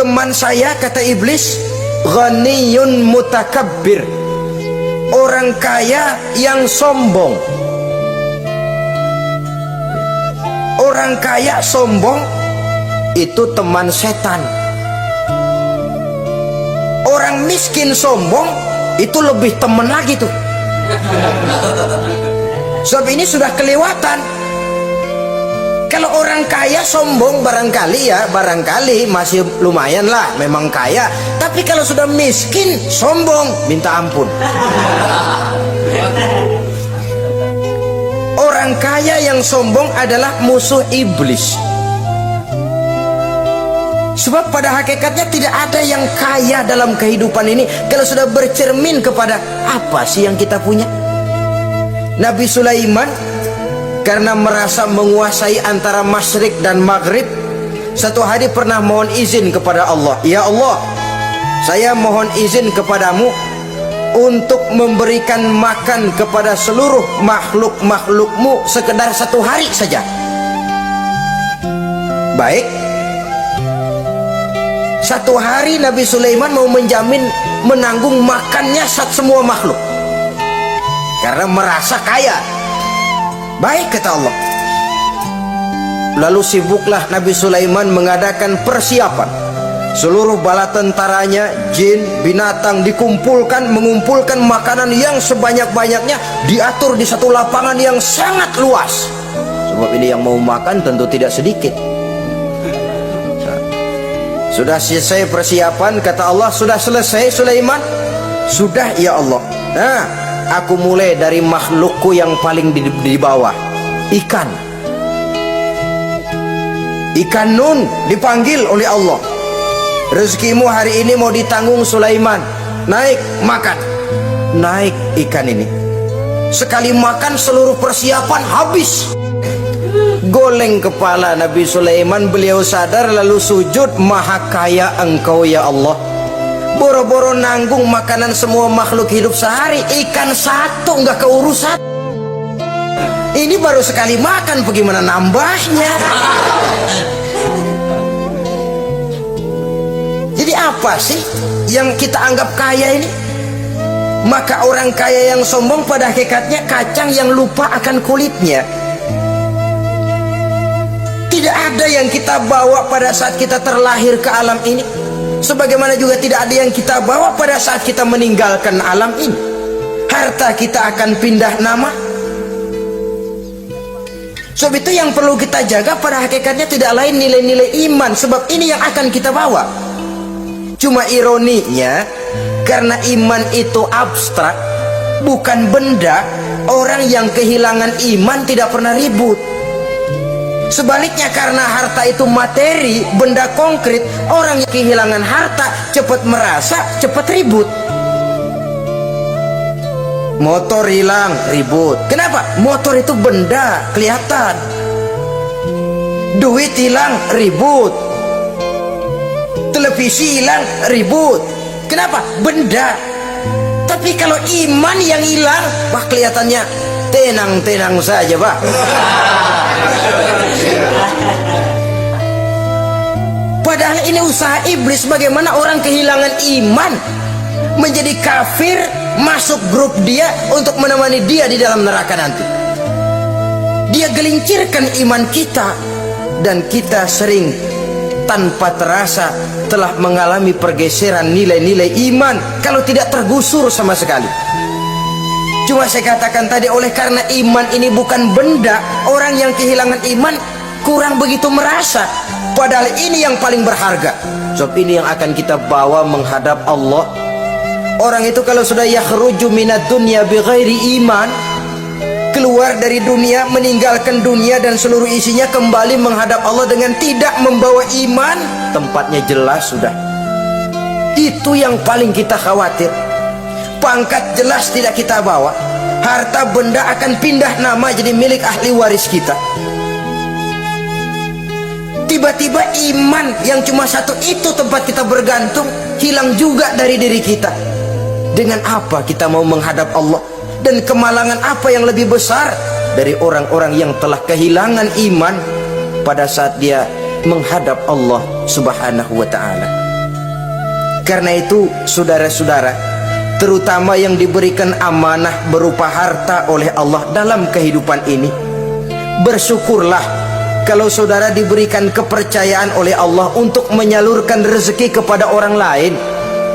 teman saya, kata iblis, ghaniyun mutakabbir, orang kaya yang sombong. Orang kaya sombong itu teman setan. Orang miskin sombong itu lebih teman lagi tuh. Sebab ini sudah kelewatan. Kalau orang kaya sombong barangkali masih lumayan lah, memang kaya. Tapi kalau sudah miskin sombong, minta ampun. Orang kaya yang sombong adalah musuh iblis. Sebab pada hakikatnya tidak ada yang kaya dalam kehidupan ini kalau sudah bercermin kepada apa sih yang kita punya. Nabi Sulaiman karena merasa menguasai antara masyrik dan maghrib, satu hari pernah mohon izin kepada Allah, ya Allah, saya mohon izin kepadamu untuk memberikan makan kepada seluruh makhluk-makhlukmu sekedar satu hari saja. Baik, satu hari Nabi Sulaiman mau menjamin menanggung makannya semua makhluk karena merasa kaya. Baik, kata Allah. Lalu sibuklah Nabi Sulaiman mengadakan persiapan. Seluruh bala tentaranya, jin, binatang dikumpulkan, mengumpulkan makanan yang sebanyak-banyaknya, diatur di satu lapangan yang sangat luas. Sebab ini yang mau makan tentu tidak sedikit. Sudah selesai persiapan, kata Allah, sudah selesai Sulaiman? Sudah, ya Allah. Nah, aku mulai dari makhlukku yang paling di bawah, ikan. Ikan Nun dipanggil oleh Allah. Rezekimu hari ini mau ditanggung Sulaiman. Naik, makan. Naik ikan ini. Sekali makan seluruh persiapan habis. Goleng kepala Nabi Sulaiman, beliau sadar lalu sujud, maha kaya engkau ya Allah. Boro-boro nanggung makanan semua makhluk hidup sehari, ikan satu nggak keurusan. Ini baru sekali makan, bagaimana nambahnya? Jadi apa sih yang kita anggap kaya ini? Maka orang kaya yang sombong pada hakikatnya kacang yang lupa akan kulitnya. Tidak ada yang kita bawa pada saat kita terlahir ke alam ini, sebagaimana juga tidak ada yang kita bawa pada saat kita meninggalkan alam ini. Harta kita akan pindah nama. Sebab itu yang perlu kita jaga pada hakikatnya tidak lain nilai-nilai iman, sebab ini yang akan kita bawa. Cuma ironinya, karena iman itu abstrak, bukan benda, orang yang kehilangan iman tidak pernah ribut. Sebaliknya, karena harta itu materi, benda konkret, orang yang kehilangan harta cepat merasa, cepat ribut. Motor hilang, ribut. Kenapa? Motor itu benda, kelihatan. Duit hilang, ribut. Televisi hilang, ribut. Kenapa? Benda. Tapi kalau iman yang hilang, wah kelihatannya tenang-tenang saja, Pak. Padahal ini usaha iblis, bagaimana orang kehilangan iman menjadi kafir, masuk grup dia untuk menemani dia di dalam neraka nanti. Dia gelincirkan iman kita, dan kita sering tanpa terasa telah mengalami pergeseran nilai-nilai iman, kalau tidak tergusur sama sekali. Cuma saya katakan tadi, oleh karena iman ini bukan benda, orang yang kehilangan iman kurang begitu merasa. Padahal ini yang paling berharga. Sebab ini yang akan kita bawa menghadap Allah. Orang itu kalau sudah yakhruju minad dunya bighairi iman, keluar dari dunia, meninggalkan dunia dan seluruh isinya, kembali menghadap Allah dengan tidak membawa iman, tempatnya jelas sudah. Itu yang paling kita khawatir. Pangkat jelas tidak kita bawa, harta benda akan pindah nama jadi milik ahli waris kita. Tiba-tiba iman yang cuma satu itu tempat kita bergantung hilang juga dari diri kita. Dengan apa kita mau menghadap Allah? Dan kemalangan apa yang lebih besar dari orang-orang yang telah kehilangan iman pada saat dia menghadap Allah Subhanahu wa ta'ala? Karena itu saudara-saudara, terutama yang diberikan amanah berupa harta oleh Allah dalam kehidupan ini, bersyukurlah kalau saudara diberikan kepercayaan oleh Allah untuk menyalurkan rezeki kepada orang lain.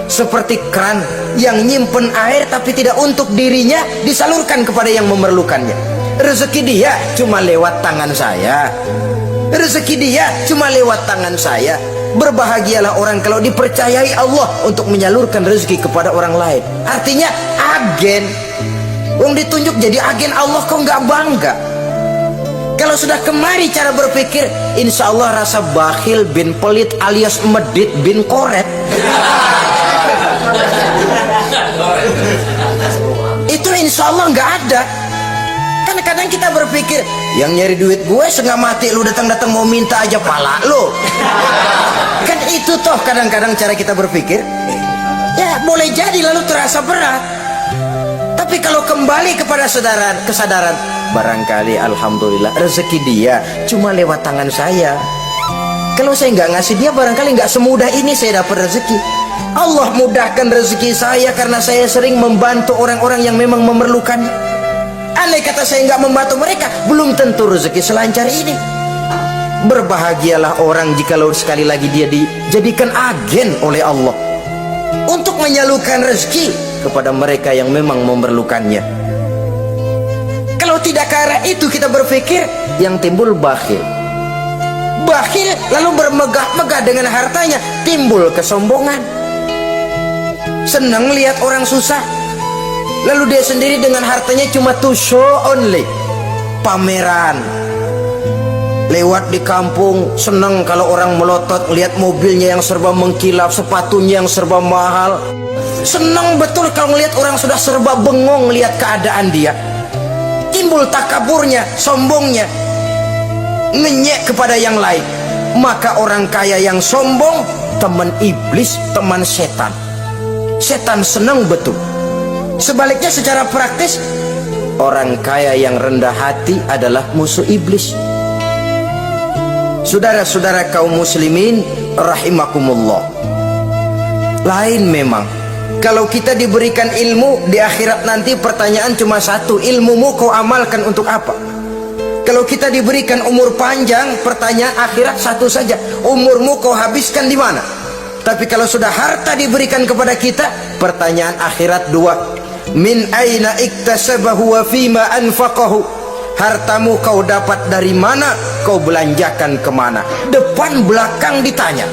Seperti keran yang nyimpen air tapi tidak untuk dirinya, disalurkan kepada yang memerlukannya. Rezeki dia cuma lewat tangan saya, rezeki dia cuma lewat tangan saya. Berbahagialah orang kalau dipercayai Allah untuk menyalurkan rezeki kepada orang lain. Artinya agen. Wong ditunjuk jadi agen Allah, kok nggak bangga? Kalau sudah kemari cara berpikir, insya Allah rasa bakhil bin pelit alias medit bin koret itu insya Allah nggak ada. Kan kadang kita berpikir, yang nyari duit gue setengah mati, lu datang-datang mau minta aja pala lu. Kan itu toh kadang-kadang cara kita berpikir. Ya boleh jadi lalu terasa berat. Tapi kalau kembali kepada kesadaran, barangkali alhamdulillah rezeki dia cuma lewat tangan saya. Kalau saya nggak ngasih dia, barangkali nggak semudah ini saya dapat rezeki. Allah mudahkan rezeki saya karena saya sering membantu orang-orang yang memang memerlukan. Andai kata saya nggak membantu mereka, belum tentu rezeki selancar ini. Berbahagialah orang jikalau sekali lagi dia dijadikan agen oleh Allah untuk menyalurkan rezeki kepada mereka yang memang memerlukannya. Kalau tidak ke arah itu kita berpikir, yang timbul bakhil. Bakhil lalu bermegah-megah dengan hartanya, timbul kesombongan. Senang lihat orang susah, lalu dia sendiri dengan hartanya cuma to show only, pameran. Lewat di kampung senang kalau orang melotot lihat mobilnya yang serba mengkilap, sepatunya yang serba mahal. Senang betul kalau melihat orang sudah serba bengong lihat keadaan dia. Timbul takaburnya, sombongnya, ngenyek kepada yang lain. Maka orang kaya yang sombong teman iblis, teman setan. Setan senang betul. Sebaliknya secara praktis, orang kaya yang rendah hati adalah musuh iblis. Saudara-saudara kaum muslimin rahimakumullah, lain memang kalau kita diberikan ilmu di akhirat nanti, pertanyaan cuma satu, ilmumu kau amalkan untuk apa? Kalau kita diberikan umur panjang, pertanyaan akhirat satu saja, umurmu kau habiskan di mana? Tapi kalau sudah harta diberikan kepada kita, pertanyaan akhirat dua, min aina iktasabahu wa fima anfaqahu. Hartamu kau dapat dari mana, kau belanjakan kemana? Depan belakang ditanya.